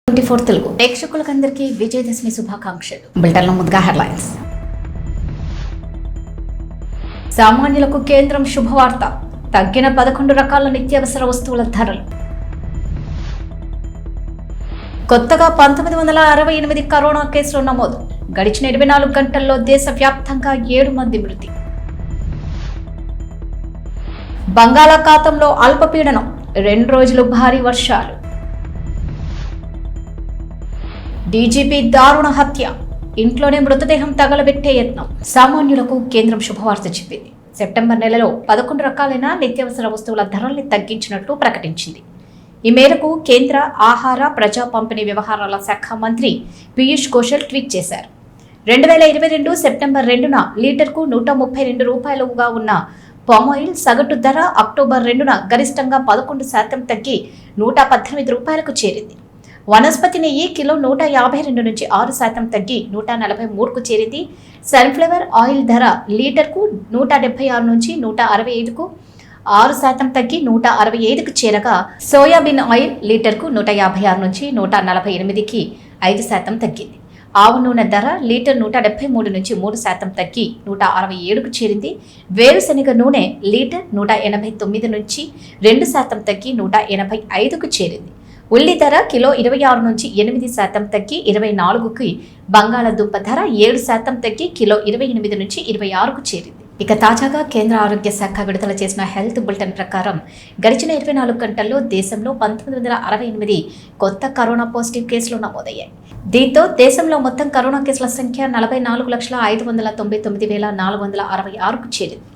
24 తెలుగు ప్రేక్షకులందరికీ విజయదశమి శుభాకాంక్షలు. బులెటిన్లో ముందుగా హెడ్లైన్స్. సామాన్యులకు కేంద్రం శుభవార్త, తగ్గిన 11 రకాల నిత్యావసర వస్తువుల ధరలు. కొత్తగా 1968 కరోనా కేసులు నమోదు, గడిచిన 24 గంటల్లో దేశవ్యాప్తంగా 7 మంది మృతి. బంగాళాఖాతంలో అల్పపీడనం, 2 రోజులు భారీ వర్షాలు. డీజీపీ దారుణ హత్య, ఇంట్లోనే మృతదేహం తగలబెట్టే యత్నం. సామాన్యులకు కేంద్రం శుభవార్త చెప్పింది. సెప్టెంబర్ నెలలో 11 రకాలైన నిత్యావసర వస్తువుల ధరల్ని తగ్గించినట్లు ప్రకటించింది. ఈ మేరకు కేంద్ర ఆహార ప్రజా పంపిణీ వ్యవహారాల శాఖ మంత్రి పీయూష్ గోయల్ ట్వీట్ చేశారు. 2022 సెప్టెంబర్ 2న లీటర్కు 132 రూపాయలుగా ఉన్న పామాయిల్ సగటు ధర అక్టోబర్ 2న గరిష్టంగా 11% తగ్గి 118 రూపాయలకు చేరింది. వనస్పతి నెయ్యి కిలో 152 నుంచి 6% తగ్గి 143కు చేరింది. సన్ఫ్లవర్ ఆయిల్ ధర లీటర్కు 176 నుంచి 165కు 6% తగ్గి 165కు చేరగా, సోయాబీన్ ఆయిల్ లీటర్కు 156 నుంచి 148కి 5% తగ్గింది. ఆవు నూనె ధర లీటర్ 173 నుంచి 3% తగ్గి 167కు చేరింది. వేరుశనగ నూనె లీటర్ 189 నుంచి 2% తగ్గి 185కు చేరింది. ఉల్లి ధర కిలో 26 నుంచి 8% తగ్గి 24కి, బంగాళాదుంప ధర 7% తగ్గి కిలో 28 నుంచి 26కు చేరింది. ఇక తాజాగా కేంద్ర ఆరోగ్య శాఖ విడుదల చేసిన హెల్త్ బులెటిన్ ప్రకారం గడిచిన 24 గంటల్లో దేశంలో 1968 కొత్త కరోనా పాజిటివ్ కేసులు నమోదయ్యాయి. దీంతో దేశంలో మొత్తం కరోనా కేసుల సంఖ్య 44,599,466కు చేరింది.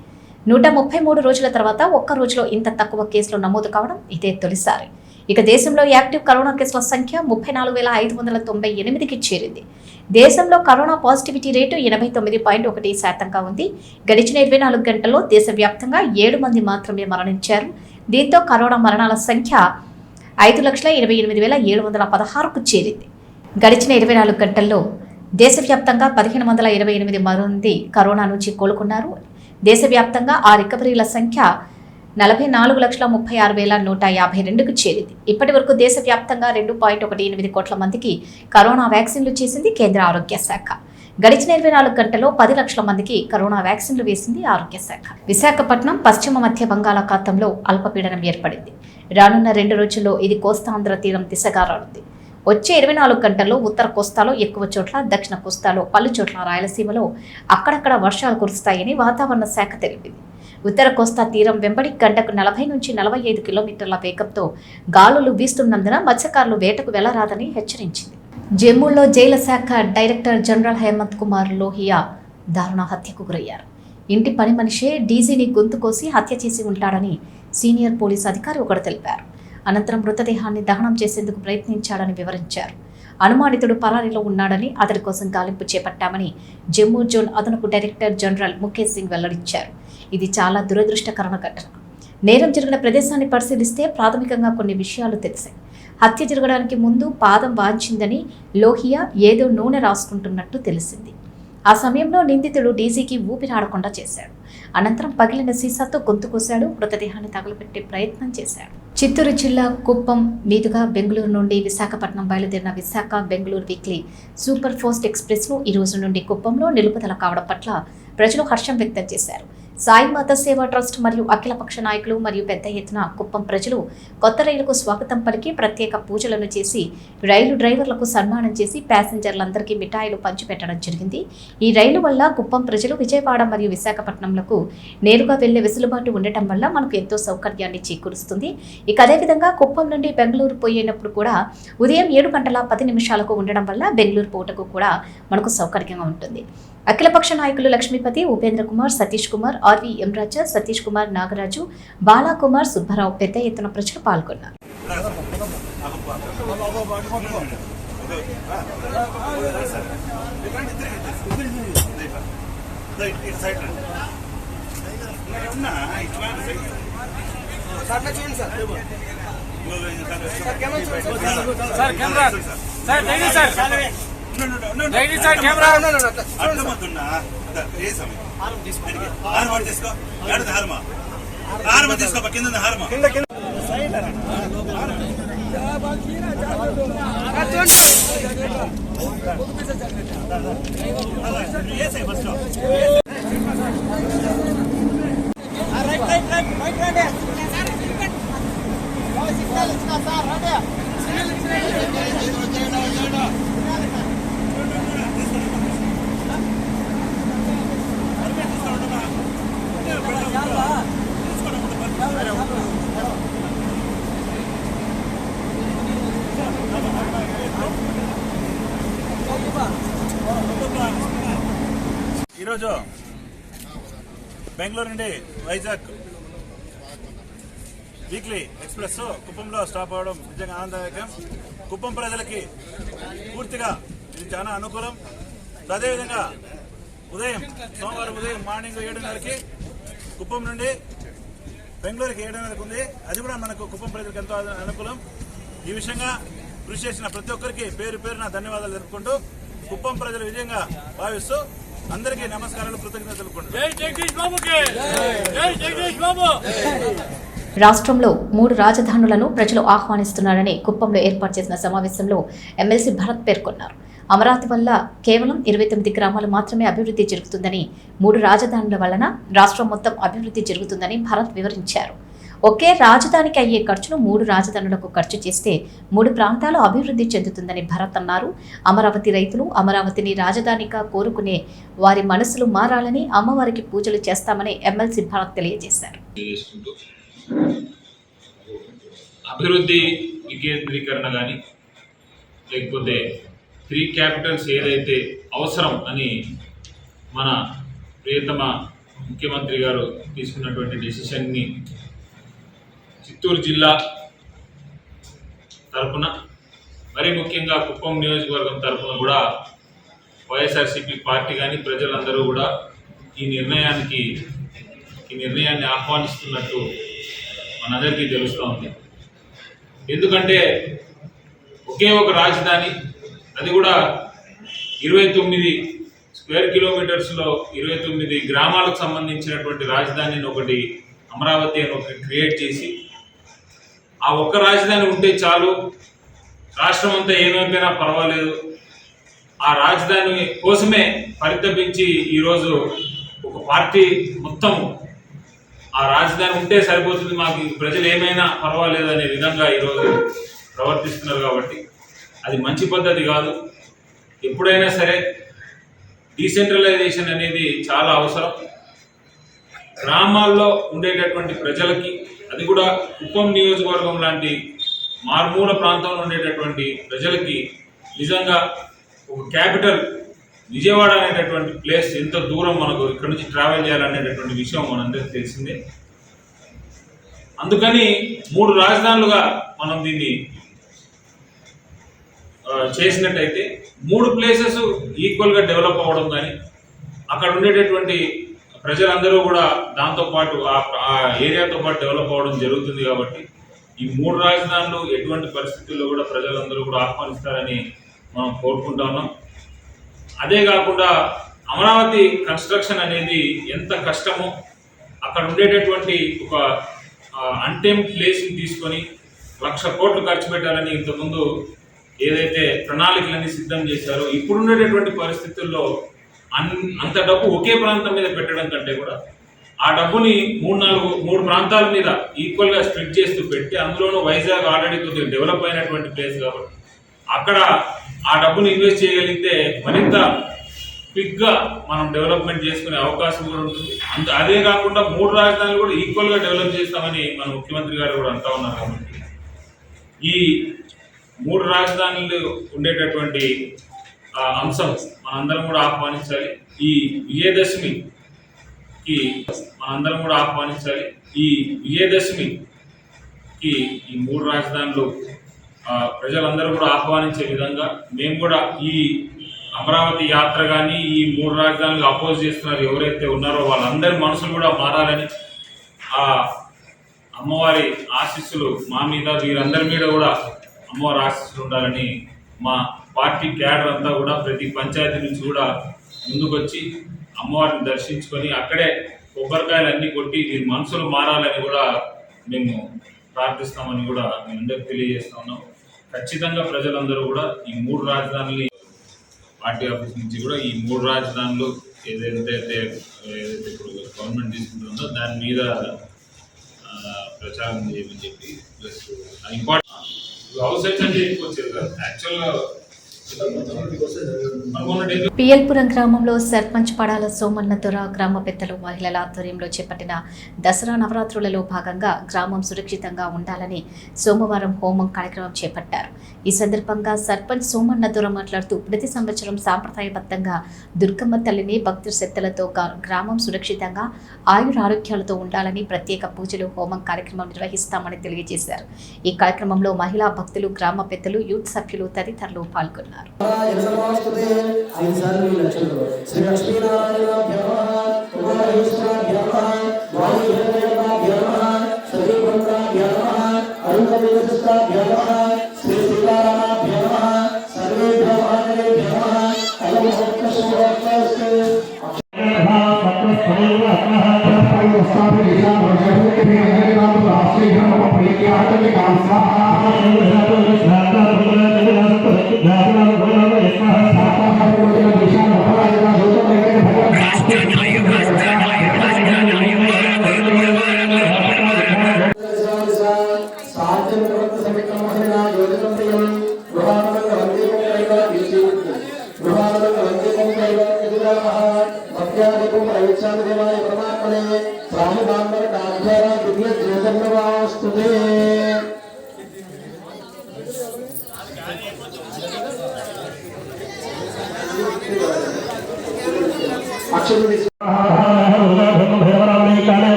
133 రోజుల తర్వాత ఒక్క రోజులో ఇంత తక్కువ కేసులు నమోదు కావడం ఇదే తొలిసారి. ఇక దేశంలో యాక్టివ్ కరోనా కేసుల సంఖ్య 34,598కి చేరింది. దేశంలో కరోనా పాజిటివిటీ రేటు 89.1%గా ఉంది. గడిచిన 24 గంటల్లో దేశవ్యాప్తంగా 7 మంది మాత్రమే మరణించారు. దీంతో కరోనా మరణాల సంఖ్య 5,28,716కు చేరింది. గడిచిన 24 గంటల్లో దేశవ్యాప్తంగా 1,528 మంది కరోనా నుంచి కోలుకున్నారు. దేశవ్యాప్తంగా ఆ రికవరీల సంఖ్య 44,36,152కు చేరింది. ఇప్పటి వరకు దేశవ్యాప్తంగా 2.18 కోట్ల మందికి కరోనా వ్యాక్సిన్లు చేసింది కేంద్ర ఆరోగ్య శాఖ. గడిచిన 24 గంటల్లో 10 లక్షల మందికి కరోనా వ్యాక్సిన్లు వేసింది ఆరోగ్య శాఖ. విశాఖపట్నం పశ్చిమ మధ్య బంగాళాఖాతంలో అల్పపీడనం ఏర్పడింది. రానున్న 2 రోజుల్లో ఇది కోస్తాంధ్ర తీరం దిశగా రానుంది. వచ్చే 24 గంటల్లో ఉత్తర కోస్తాలో ఎక్కువ చోట్ల, దక్షిణ కోస్తాలో పలు చోట్ల, రాయలసీమలో అక్కడక్కడ వర్షాలు కురుస్తాయని వాతావరణ శాఖ తెలిపింది. ఉత్తర కోస్తా తీరం వెంబడి గంటకు 40 నుంచి 45 కిలోమీటర్ల వేగంతో గాలులు వీస్తున్నందున మత్స్యకారులు వేటకు వెళ్లరాదని హెచ్చరించింది. జమ్మూలో జైలు శాఖ డైరెక్టర్ జనరల్ హేమంత్ కుమార్ లోహియా దారుణ హత్యకు గురయ్యారు. ఇంటి పని మనిషే డీజీని గొంతు కోసి హత్య చేసి ఉంటాడని సీనియర్ పోలీస్ అధికారి ఒకరు తెలిపారు. అనంతరం మృతదేహాన్ని దహనం చేసేందుకు ప్రయత్నించాడని వివరించారు. అనుమానితుడు పరారీలో ఉన్నాడని, అతడి కోసం గాలింపు చేపట్టామని జమ్మూ జోన్ అదనపు డైరెక్టర్ జనరల్ ముఖేష్ సింగ్ వెల్లడించారు. ఇది చాలా దురదృష్టకరమైన ఘటన. నేరం జరిగిన ప్రదేశాన్ని పరిశీలిస్తే ప్రాథమికంగా కొన్ని విషయాలు తెలిసాయి. హత్య జరగడానికి ముందు పాదం వాంచిందని లోహియా ఏదో నూనె రాసుకుంటున్నట్టు తెలిసింది. ఆ సమయంలో నిందితుడు డీజీకి ఊపిరాడకుండా చేశాడు. అనంతరం పగిలిన సీసాతో గొంతు కోశాడు. మృతదేహాన్ని తగలబెట్టే ప్రయత్నం చేశాడు. చిత్తూరు జిల్లా కుప్పం మీదుగా బెంగళూరు నుండి విశాఖపట్నం బయలుదేరిన Visakha Bengaluru weekly super fast ఎక్స్ప్రెస్ను ఈ రోజు నుండి కుప్పంలో నిలుపుదల కావడం పట్ల ప్రజలు హర్షం వ్యక్తం చేశారు. సాయి మాత సేవా ట్రస్ట్ మరియు అఖిలపక్ష నాయకులు మరియు పెద్ద ఎత్తున కుప్పం ప్రజలు కొత్త రైలుకు స్వాగతం పలికి ప్రత్యేక పూజలను చేసి రైలు డ్రైవర్లకు సన్మానం చేసి ప్యాసింజర్లందరికీ మిఠాయిలు పంచిపెట్టడం జరిగింది. ఈ రైలు వల్ల కుప్పం ప్రజలు విజయవాడ మరియు విశాఖపట్నంలకు నేరుగా వెళ్లే వెసులుబాటు ఉండటం వల్ల మనకు ఎంతో సౌకర్యాన్ని చేకూరుస్తుంది. ఇక అదేవిధంగా కుప్పం నుండి బెంగళూరు పోయేటప్పుడు కూడా ఉదయం 7:10 ఉండడం వల్ల బెంగళూరు పోటకు కూడా మనకు సౌకర్యంగా ఉంటుంది. అఖిలపక్ష నాయకులు లక్ష్మీపతి, ఉపేంద్ర కుమార్, సతీష్ కుమార్, ఆర్వి ఎంరాజా, సతీష్ కుమార్, నాగరాజు, బాలాకుమార్, సుబ్బారావు పెద్ద ఎత్తున ప్రజలు పాల్గొన్నారు. తీసుకో కింద ఈరోజు బెంగళూరు నుండి వైజాగ్ వీక్లీ ఎక్స్ప్రెస్ కుప్పంలో స్టాప్ అవ్వడం నిజంగా ఆనందదాయకం. కుప్పం ప్రజలకి పూర్తిగా ఇది చాలా అనుకూలం. అదేవిధంగా సోమవారం ఉదయం మార్నింగ్ 7:30కి కుప్పం నుండి బెంగళూరుకి 7:30కి ఉంది. అది కూడా మనకు కుప్పం ప్రజలకు ఎంతో అనుకూలం. ఈ విషయంగా కృషి చేసిన ప్రతి ఒక్కరికి పేరు పేరున ధన్యవాదాలు జరుపుకుంటూ కుప్పం ప్రజలు విజయంగా భావిస్తూ అందరికీ నమస్కారాలు, కృతజ్ఞతలు తెలుపుకుంటున్నాను. రాష్ట్రంలో 3 రాజధానులను ప్రజలు ఆహ్వానిస్తున్నారని కుప్పంలో ఏర్పాటు చేసిన సమావేశంలో ఎమ్మెల్సీ భరత్ పేర్కొన్నారు. అమరావతి వల్ల కేవలం 29 గ్రామాలు మాత్రమే అభివృద్ధి జరుగుతుందని, 3 రాజధానుల వలన రాష్ట్రం మొత్తం అభివృద్ధి జరుగుతుందని భరత్ వివరించారు. ఒకే రాజధానికి అయ్యే ఖర్చును 3 రాజధానులకు ఖర్చు చేస్తే 3 ప్రాంతాలు అభివృద్ధి చెందుతుందని భరత్ అన్నారు. అమరావతి రైతులు అమరావతిని రాజధానిగా కోరుకునే వారి మనసులు మారాలని, అమ్మవారికి పూజలు చేస్తామని ఎమ్మెల్సీ భరత్ తెలియజేశారు. అభివృద్ధి వికేంద్రీకరణ కానీ లేకపోతే 3 క్యాపిటల్స్ ఏదైతే అవసరం అని మన ప్రియతమ ముఖ్యమంత్రి గారు తీసుకున్నటువంటి డెసిషన్ని చిత్తూరు జిల్లా తరఫున, మరి ముఖ్యంగా కుప్పం నియోజకవర్గం తరఫున కూడా వైఎస్ఆర్సీపీ పార్టీ కానీ ప్రజలందరూ కూడా ఈ నిర్ణయాన్ని ఆహ్వానిస్తున్నట్టు మనందరికీ తెలుస్తూ ఉంది. ఎందుకంటే ఒకే ఒక రాజధాని, అది కూడా 29 స్క్వేర్ కిలోమీటర్స్లో 29 గ్రామాలకు సంబంధించినటువంటి రాజధానిని ఒకటి అమరావతి అని ఒకటి క్రియేట్ చేసి ఆ ఒక్క రాజధాని ఉంటే చాలు, రాష్ట్రం అంతా ఏమైపోయినా పర్వాలేదు, ఆ రాజధాని కోసమే పరితపించి ఈరోజు ఒక పార్టీ మొత్తం ఆ రాజధాని ఉంటే సరిపోతుంది, మాకు ప్రజలు ఏమైనా పర్వాలేదు అనే విధంగా ఈరోజు ప్రవర్తిస్తున్నారు. కాబట్టి అది మంచి పద్ధతి కాదు. ఎప్పుడైనా సరే డీసెంట్రలైజేషన్ అనేది చాలా అవసరం. గ్రామాల్లో ఉండేటటువంటి ప్రజలకి, అది కూడా కుప్పం నియోజకవర్గం లాంటి మారుమూల ప్రాంతంలో ఉండేటటువంటి ప్రజలకి నిజంగా ఒక క్యాపిటల్ విజయవాడ అనేటటువంటి ప్లేస్ ఎంత దూరం మనకు ఇక్కడ నుంచి ట్రావెల్ చేయాలనేటటువంటి విషయం మనందరికీ తెలిసిందే. అందుకని 3 రాజధానులుగా మనం దీన్ని చేసినట్టయితే 3 ప్లేసెస్ ఈక్వల్గా డెవలప్ అవ్వడం కానీ, అక్కడ ఉండేటటువంటి ప్రజలందరూ కూడా దాంతోపాటు ఆ ఏరియాతో పాటు డెవలప్ అవ్వడం జరుగుతుంది. కాబట్టి ఈ 3 రాజధానులు ఎటువంటి పరిస్థితుల్లో కూడా ప్రజలందరూ కూడా ఆహ్వానిస్తారని మనం కోరుకుంటా ఉన్నాం. అదే కాకుండా అమరావతి కన్స్ట్రక్షన్ అనేది ఎంత కష్టమో, అక్కడ ఉండేటటువంటి ఒక అన్టెమ్ ప్లేస్ని తీసుకొని 1,00,000 కోట్లు ఖర్చు పెట్టాలని ఇంతకుముందు ఏదైతే ప్రణాళికలన్నీ సిద్ధం చేశారో, ఇప్పుడుండేటటువంటి పరిస్థితుల్లో అంత డబ్బు ఒకే ప్రాంతం మీద పెట్టడం కంటే కూడా ఆ డబ్బుని 3 ప్రాంతాల మీద ఈక్వల్గా స్ప్లిట్ చేస్తూ పెట్టి, అందులోనూ వైజాగ్ ఆల్రెడీ కొద్దిగా డెవలప్ అయినటువంటి ప్లేస్ కాబట్టి అక్కడ ఆ డబ్బుని ఇన్వెస్ట్ చేయగలిగితే మరింత క్విక్గా మనం డెవలప్మెంట్ చేసుకునే అవకాశం కూడా ఉంటుంది. అదే కాకుండా 3 రాజధానులు కూడా ఈక్వల్గా డెవలప్ చేస్తామని మన ముఖ్యమంత్రి గారు కూడా అంటా ఉన్నారు. కాబట్టి ఈ 3 రాజధానులు ఉండేటటువంటి అంశం మనందరం కూడా ఆహ్వానించాలి. ఈ విజయదశమికి ఈ 3 రాజధానులు ప్రజలందరూ కూడా ఆహ్వానించే విధంగా మేము కూడా ఈ అమరావతి యాత్ర కానీ ఈ 3 రాజధానులు అపోజ్ చేస్తున్నారు ఎవరైతే ఉన్నారో వాళ్ళందరి మనసులు కూడా మారాలని, ఆ అమ్మవారి ఆశీస్సులు మా మీద, వీరందరి మీద కూడా అమ్మవారి ఆశీస్సులు ఉండాలని మా పార్టీ క్యాడర్ అంతా కూడా ప్రతి పంచాయతీ నుంచి కూడా ముందుకొచ్చి అమ్మవారిని దర్శించుకొని అక్కడే కొబ్బరికాయలు అన్నీ కొట్టి వీరి మనసులు మారాలని కూడా మేము ప్రార్థిస్తామని కూడా మేము అందరికీ తెలియజేస్తా ఉన్నాం. ఖచ్చితంగా ప్రజలందరూ కూడా ఈ 3 రాజధానులు పార్టీ ఆఫీస్ నుంచి కూడా ఈ 3 రాజధానులు ఏదైతే ఇప్పుడు గవర్నమెంట్ తీసుకుంటుందో దాని మీద ప్రచారం చేయమని చెప్పి ప్లస్ ఇంపార్టెంట్ హౌస్ సైట్స్ అంటే ఎక్కువ వచ్చేది కాదు యాక్చువల్గా పిఎల్పురం గ్రామంలో సర్పంచ్ పడాల సోమన్న దొర గ్రామ పెద్దలు మహిళల ఆధ్వర్యంలో చేపట్టిన దసరా నవరాత్రులలో భాగంగా గ్రామం సురక్షితంగా ఉండాలని సోమవారం హోమం కార్యక్రమం చేపట్టారు. ఈ సందర్భంగా సర్పంచ్ సోమన్న దొర మాట్లాడుతూ ప్రతి సంవత్సరం సాంప్రదాయబద్ధంగా దుర్గమ్మ తల్లిని భక్తి శ్రద్ధలతో గ్రామం సురక్షితంగా ఆయురారోగ్యాలతో ఉండాలని ప్రత్యేక పూజలు హోమం కార్యక్రమం నిర్వహిస్తామని తెలియజేశారు. ఈ కార్యక్రమంలో మహిళా భక్తులు, గ్రామ పెద్దలు, యూత్ సభ్యులు తదితరులు పాల్గొన్నారు.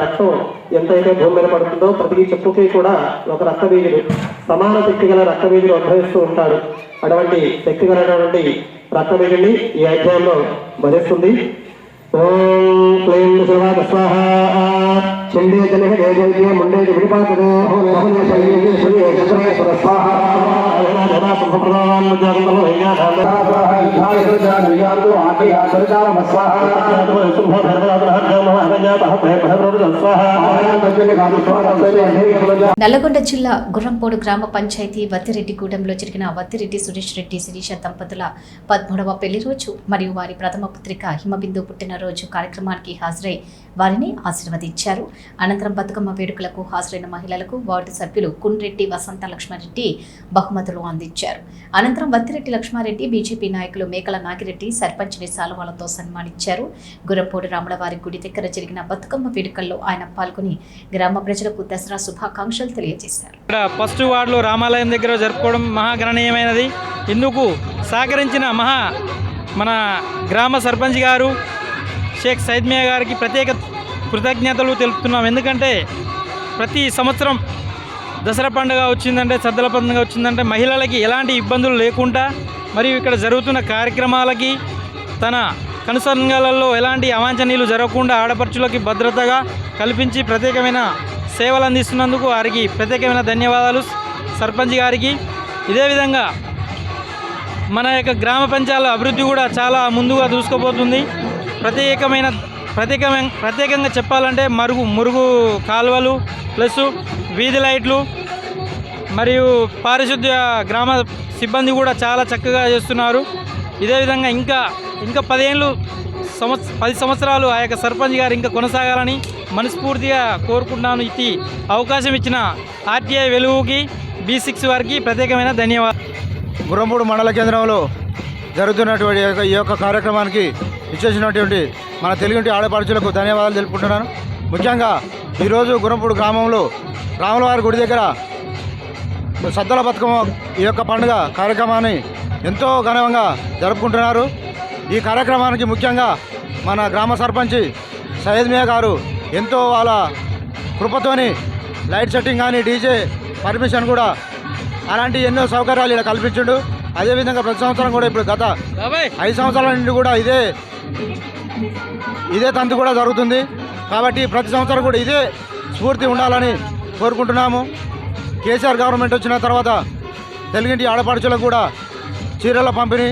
రక్తం ఎంతైతే భూమి మీద పడుతుందో ప్రతి చెప్పుకి కూడా ఒక రక్తబీజుడు సమాన శక్తి గల రక్తబీజుడు ఉద్భవిస్తూ ఉంటాడు. అటువంటి శక్తి గలటువంటి రక్తబీజుడిని ఈ అధ్యాయంలో భజిస్తుంది. ఓం క్లీం శివాయ స్వాహ చండే జనహ జయ ముండే విడిపాతదే స్వాహ నల్లగొండ జిల్లా గుర్రంపోడు గ్రామ పంచాయతీ వత్తిరెడ్డిగూడెంలో జరిగిన వత్తిరెడ్డి సురేష్ రెడ్డి శిరీష దంపతుల 13వ పెళ్లి రోజు మరియు వారి ప్రథమ పుత్రిక హిమబిందు పుట్టినరోజు కార్యక్రమానికి హాజరై వారిని ఆశీర్వదించారు. అనంతరం బతుకమ్మ వేడుకలకు హాజరైన మహిళలకు వార్డు సభ్యులు కున్రెడ్డి వసంత లక్ష్మారెడ్డి బహుమతులు అందించారు. అనంతరం వత్తిరెడ్డి లక్ష్మారెడ్డి, బీజేపీ నాయకులు మేకల నాగిరెడ్డి సర్పంచ్ని సాలువాలతో సన్మానించారు. గుర్రంపోడు రాములవారి గుడి దగ్గర జరిగిన బతుకమ్మ వేడుకల్లో ఆయన పాల్గొని గ్రామ ప్రజలకు దసరా శుభాకాంక్షలు తెలియజేశారు. ఫస్ట్ వార్డులో రామాలయం దగ్గర జరుపుకోవడం మహాగణనీయమైనది. ఇందుకు సహకరించిన మన గ్రామ సర్పంచ్ గారు షేక్ సైద్మియా గారికి ప్రత్యేక కృతజ్ఞతలు తెలుపుతున్నాం. ఎందుకంటే ప్రతి సంవత్సరం దసరా పండుగ వచ్చిందంటే, సద్దల పండుగ వచ్చిందంటే మహిళలకి ఎలాంటి ఇబ్బందులు లేకుండా మరియు ఇక్కడ జరుగుతున్న కార్యక్రమాలకి తన కనుసంగాలలో ఎలాంటి అవాంఛనీయులు జరగకుండా ఆడపడుచులకి భద్రతగా కల్పించి ప్రత్యేకమైన సేవలు అందిస్తున్నందుకు వారికి ప్రత్యేకమైన ధన్యవాదాలు సర్పంచ్ గారికి. ఇదే విధంగా మన యొక్క గ్రామ పంచాయతీల అభివృద్ధి కూడా చాలా ముందుగా దూసుకుపోతుంది. ప్రత్యేకంగా చెప్పాలంటే మురుగు కాలువలు ప్లస్ వీధి లైట్లు మరియు పారిశుద్ధ్య గ్రామ సిబ్బంది కూడా చాలా చక్కగా చేస్తున్నారు. ఇదే విధంగా ఇంకా 10 సంవత్సరాలు ఆ యొక్క సర్పంచ్ గారు ఇంకా కొనసాగాలని మనస్ఫూర్తిగా కోరుకుంటున్నాను. ఇది అవకాశం ఇచ్చిన ఆర్టీఐ వెలుగుకి, B6 వారికి ప్రత్యేకమైన ధన్యవాదాలు. గుర్రంపోడు మండల కేంద్రంలో జరుగుతున్నటువంటి ఈ యొక్క కార్యక్రమానికి ఇచ్చేసినటువంటి మన తెలుగుంటి ఆడపడుచులకు ధన్యవాదాలు తెలుపుకుంటున్నాను. ముఖ్యంగా ఈరోజు గుర్రంపోడు గ్రామంలో రాములవారి గుడి దగ్గర సద్దల బతుకమ్మ ఈ యొక్క పండుగ కార్యక్రమాన్ని ఎంతో ఘనంగా జరుపుకుంటున్నారు. ఈ కార్యక్రమానికి ముఖ్యంగా మన గ్రామ సర్పంచ్ సైద్మియా గారు ఎంతో వాళ్ళ కృపతోని లైట్ సెట్టింగ్ కానీ డీజే పర్మిషన్ కూడా అలాంటి ఎన్నో సౌకర్యాలు ఇక్కడ కల్పించుండు. అదేవిధంగా ప్రతి సంవత్సరం కూడా ఇప్పుడు గత 5 సంవత్సరాల నుండి కూడా ఇదే తంతు కూడా జరుగుతుంది. కాబట్టి ప్రతి సంవత్సరం కూడా ఇదే స్ఫూర్తి ఉండాలని కోరుకుంటున్నాము. కేసీఆర్ గవర్నమెంట్ వచ్చిన తర్వాత తెలుగింటి ఆడపడుచులకు కూడా చీరల పంపిణీ,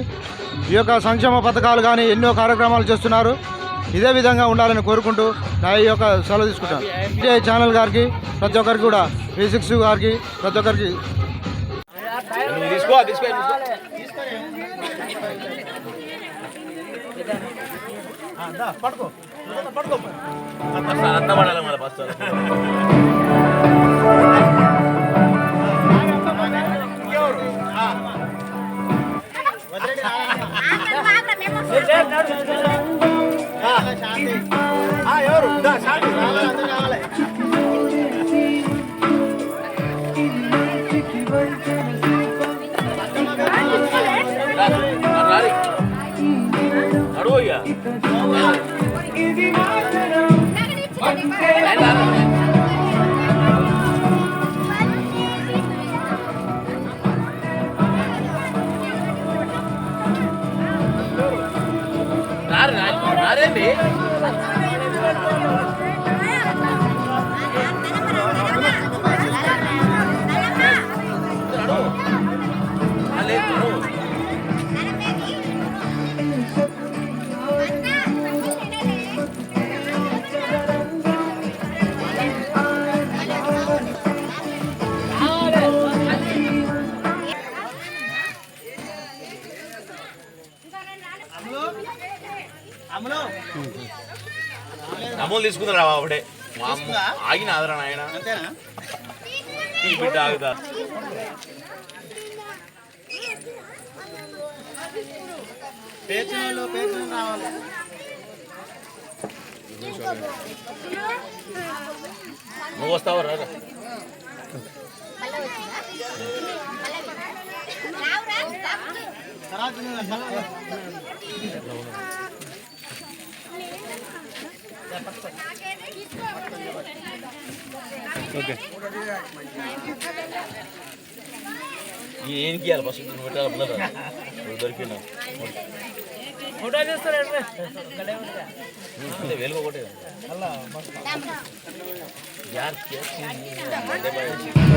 ఈ యొక్క సంక్షేమ పథకాలు కానీ ఎన్నో కార్యక్రమాలు చేస్తున్నారు. ఇదే విధంగా ఉండాలని కోరుకుంటూ నా ఈ యొక్క సెలవు తీసుకుంటాను. ఇదే ఛానల్ గారికి ప్రతి ఒక్కరికి కూడా V6 గారికి ప్రతి ఒక్కరికి అమలు తీసుకుందా అప్పుడే ఆగిన ఆదరణ ఆయన ఈ బిడ్డ ఆగుతా నువ్వు వస్తావు రా ఓకే ఏంటి ఇవ్వాలి ఫస్ట్ పెట్టాలి దొరికిన ఫోటో చేస్తారు వేలు ఒకటే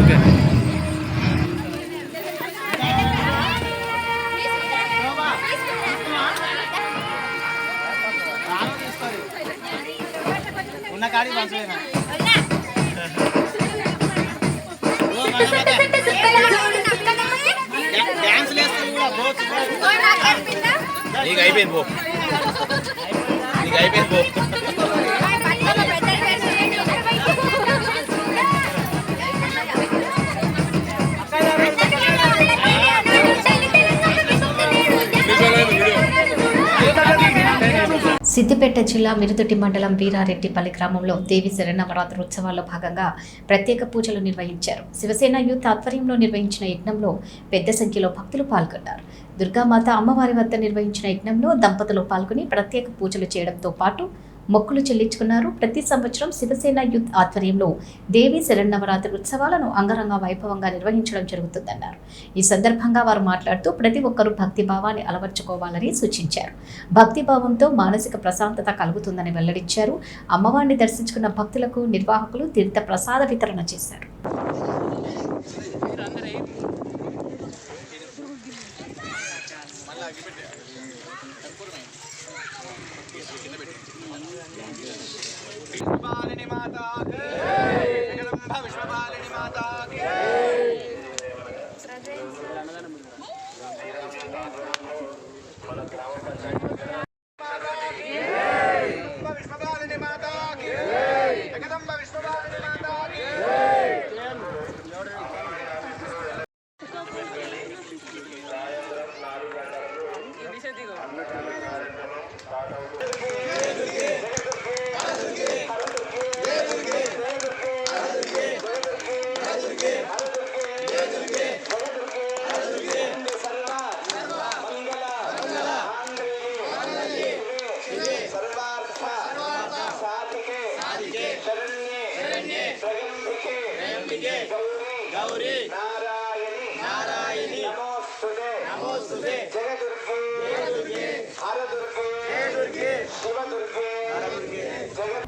ఓకే ఉన్న కాడి మంచిదేనా నీకు అయిపోయింది పో నీకు అయిపోయింది పో సిద్దిపేట జిల్లా మిరుదొడ్డి మండలం వీరారెడ్డిపల్లి గ్రామంలో దేవి శరన్నవరాత్రి ఉత్సవాల్లో భాగంగా ప్రత్యేక పూజలు నిర్వహించారు. శివసేన యూత్ ఆధ్వర్యంలో నిర్వహించిన యజ్ఞంలో పెద్ద సంఖ్యలో భక్తులు పాల్గొన్నారు. దుర్గామాత అమ్మవారి వద్ద నిర్వహించిన యజ్ఞంలో దంపతులు పాల్గొని ప్రత్యేక పూజలు చేయడంతో పాటు మొక్కులు చెల్లించుకున్నారు. ప్రతి సంవత్సరం శివసేన యూత్ ఆధ్వర్యంలో దేవి శరన్నవరాత్రి ఉత్సవాలను అంగరంగ వైభవంగా నిర్వహించడం జరుగుతుందన్నారు. ఈ సందర్భంగా వారు మాట్లాడుతూ ప్రతి ఒక్కరూ భక్తి భావాన్ని అలవర్చుకోవాలని సూచించారు. భక్తి భావంతో మానసిక ప్రశాంతత కలుగుతుందని వెల్లడించారు. అమ్మవారిని దర్శించుకున్న భక్తులకు నిర్వాహకులు తీర్థ ప్రసాద వితరణ చేశారు. విశ్వపాలిని మాతా కి జగదంబ విశ్వపాలిని మాతా కి విశ్వపాలిని మాతా కి జగదంబ విశ్వపాలిని మాతా కి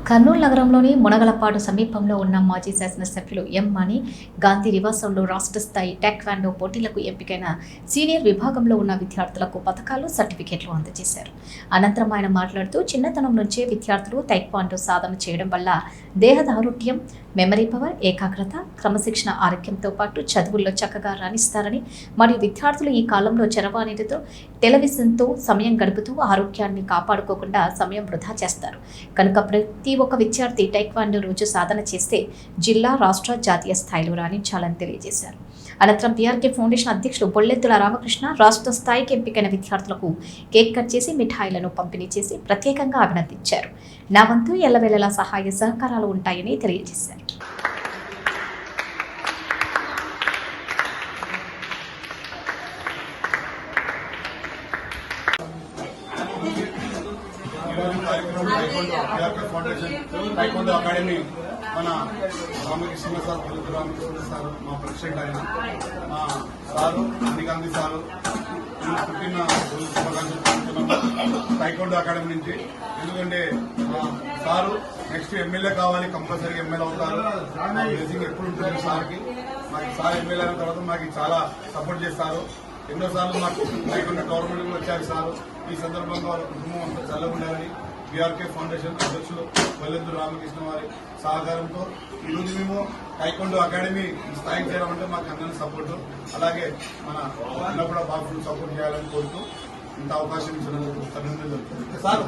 కర్నూలు నగరంలోని మునగలపాడు సమీపంలో ఉన్న మాజీ శాసనసభ్యులు ఎం మణి గాంధీ నివాసంలో రాష్ట్ర స్థాయి టేక్వాండో పోటీలకు ఎంపికైన సీనియర్ విభాగంలో ఉన్న విద్యార్థులకు పథకాలు సర్టిఫికెట్లు అందజేశారు. అనంతరం ఆయన మాట్లాడుతూ చిన్నతనం నుంచే విద్యార్థులు టేక్వాండో సాధన చేయడం వల్ల దేహదారుఢ్యం, మెమరీ పవర్, ఏకాగ్రత, క్రమశిక్షణ, ఆరోగ్యంతో పాటు చదువుల్లో చక్కగా రాణిస్తారని మరియు విద్యార్థులు ఈ కాలంలో చరవాణితో టెలివిజన్తో సమయం గడుపుతూ ఆరోగ్యాన్ని కాపాడుకోకుండా సమయం వృధా చేస్తారు కనుక ప్రతి ఒక్క విద్యార్థి టైక్వాండో రోజు సాధన చేస్తే జిల్లా, రాష్ట్ర, జాతీయ స్థాయిలో రాణించాలని తెలియజేశారు. అనంతరం బీఆర్కే ఫౌండేషన్ అధ్యక్షుడు బొల్లెద్దుల రామకృష్ణ రాష్ట్ర స్థాయికి ఎంపికైన విద్యార్థులకు కేక్ కట్ చేసి మిఠాయిలను పంపిణీ చేసి ప్రత్యేకంగా అభినందించారు. నా వంతు ఎల్లవేళలా సహాయ సహకారాలు ఉంటాయని తెలియజేశారు. టైకోండో అకాడమీ మన రామకృష్ణ సార్, రామకృష్ణ సార్ మా ప్రెసిడెంట్, ఆయన మా సారు గాంధీ సారు పుట్టిన శుభాకాంక్షలు టైకోండో అకాడమీ నుంచి. ఎందుకంటే సారు నెక్స్ట్ ఎమ్మెల్యే కావాలి, కంపల్సరీగా ఎమ్మెల్యే అవుతారు. బ్లెస్సింగ్ ఎప్పుడు ఉంటుంది సార్కి. మాకు సార్ ఎమ్మెల్యే అయిన తర్వాత మాకు చాలా సపోర్ట్ చేస్తారు. ఎన్నోసార్లు మాకు టైకోండో గవర్నమెంట్ వచ్చారు సారు. ఈ సందర్భంగా వాళ్ళ కుటుంబం అంతా చల్లగా ఉండాలని బీఆర్కే ఫౌండేషన్ అధ్యక్షులు బొల్లెద్దుల రామకృష్ణ వారి సహకారంతో ఈరోజు మేము టైకోండో అకాడమీ స్థాయికి చేరామంటే మాకు అందరినీ సపోర్టు, అలాగే మన అన్న కూడా బాగా ఫుల్ సపోర్ట్ చేయాలని కోరుతూ ఇంత అవకాశం ఇచ్చినందుకు అభినందనలు జరుగుతుంది సార్.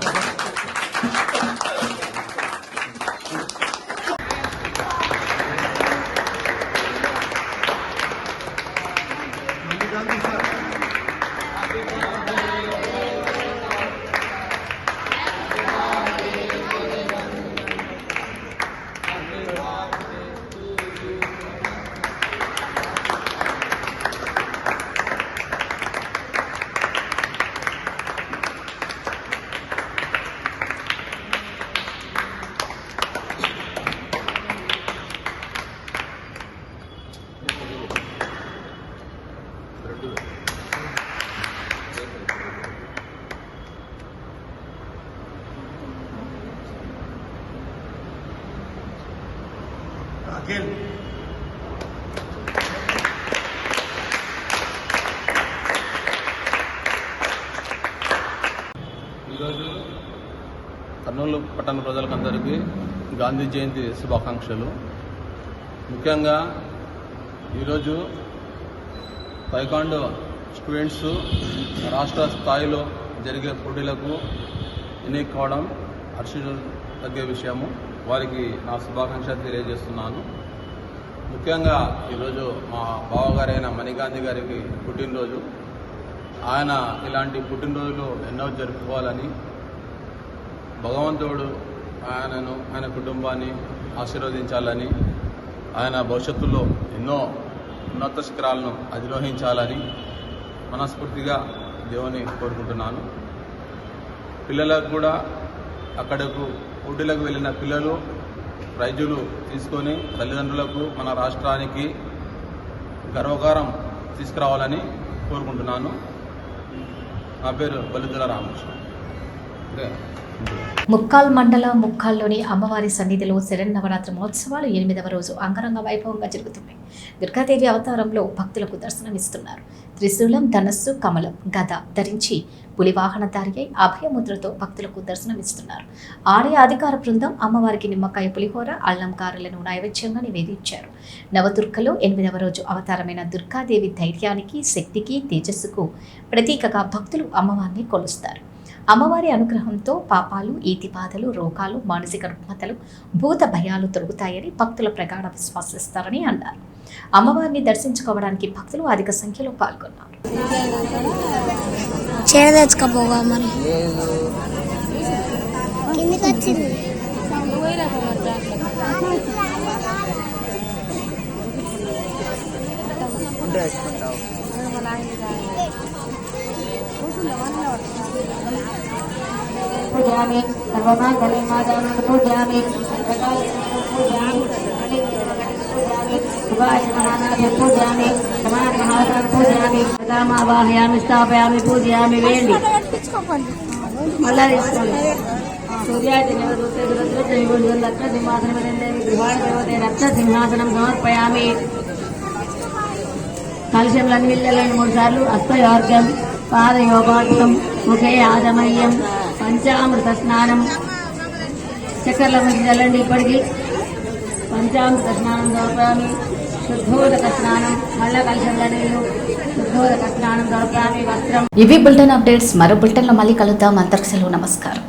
Again. ఈరోజు కర్నూలు పట్టణ ప్రజలకందరికీ గాంధీ జయంతి శుభాకాంక్షలు. ముఖ్యంగా ఈరోజు టైకోండో స్టూడెంట్స్ రాష్ట్ర స్థాయిలో జరిగే పోటీలకు ఎన్నిక కావడం హర్షించదగ్గ విషయము. వారికి నా శుభాకాంక్షలు తెలియజేస్తున్నాను. ముఖ్యంగా ఈరోజు మా బావగారైన మణిగాంధీ గారికి పుట్టినరోజు. ఆయన ఇలాంటి పుట్టినరోజులు ఎన్నో జరుపుకోవాలని భగవంతుడు ఆయనను, ఆయన కుటుంబాన్ని ఆశీర్వదించాలని, ఆయన భవిష్యత్తులో ఎన్నో ఉన్నత శిఖరాలను అధిరోహించాలని మనస్ఫూర్తిగా దేవుని కోరుకుంటున్నాను. పిల్లలకు కూడా అక్కడకు పోటీలకు వెళ్ళిన పిల్లలు ప్రైజులు తీసుకొని తల్లిదండ్రులకు, మన రాష్ట్రానికి గర్వకారం తీసుకురావాలని కోరుకుంటున్నాను. నా పేరు బొల్లెద్దుల రామకృష్ణ. ముక్కాల్ మండల ముక్కాల్లోని అమ్మవారి సన్నిధిలో శరన్నవరాత్రి మహోత్సవాలు 8వ రోజు అంగరంగ వైభవంగా జరుగుతున్నాయి. దుర్గాదేవి అవతారంలో భక్తులకు దర్శనమిస్తున్నారు. త్రిశూలం, ధనస్సు, కమలం, గద ధరించి పులివాహనధారి అయి అభయముద్రతో భక్తులకు దర్శనమిస్తున్నారు. ఆలయ అధికార బృందం అమ్మవారికి నిమ్మకాయ పులిహోర, అల్లం గారెలను నైవేద్యంగా నివేదించారు. నవదుర్గలో 8వ రోజు అవతారమైన దుర్గాదేవి ధైర్యానికి, శక్తికి, తేజస్సుకు ప్రతీకగా భక్తులు అమ్మవారిని కొలుస్తారు. అమ్మవారి అనుగ్రహంతో పాపాలు, ఈతి బాధలు, రోగాలు, మానసిక రుగ్మతలు, భూత భయాలు తొలగుతాయని భక్తుల ప్రగాఢ విశ్వసిస్తారని అన్నారు. అమ్మవారిని దర్శించుకోవడానికి భక్తులు అధిక సంఖ్యలో పాల్గొన్నారు. पूजामि सर्वमांगल्ये मातां पूजामि शिवाय पूजामि समानमहातां पूजामि सदामावाहयामि स्थापयामि पूजयामि वेल्ली मल्ला సూర్యాయ రక్త సింహాసనం గృహాణ దేవతే రక్త సింహాసనం సమర్పయామి. కలశంలో నీళ్ళని 3 సార్లు హస్తయోర్గం పాదయోగార్థం ముఖే ఆదమయ్యం పంచామృత స్నానం చక్కెరల ముందు చల్లండి. ఇప్పటికీ పంచామృత స్నానం దొరకామి. శుద్ధోదక స్నానం మళ్ళా కలశంలో నీళ్ళు శుద్ధోదక స్నానం దొరకామి. వస్త్రం. ఇవి బులెటిన్ అప్డేట్స్. మరో బులెటిన్లో మళ్ళీ కలుద్దాం. అంతర్క్షలు నమస్కారం.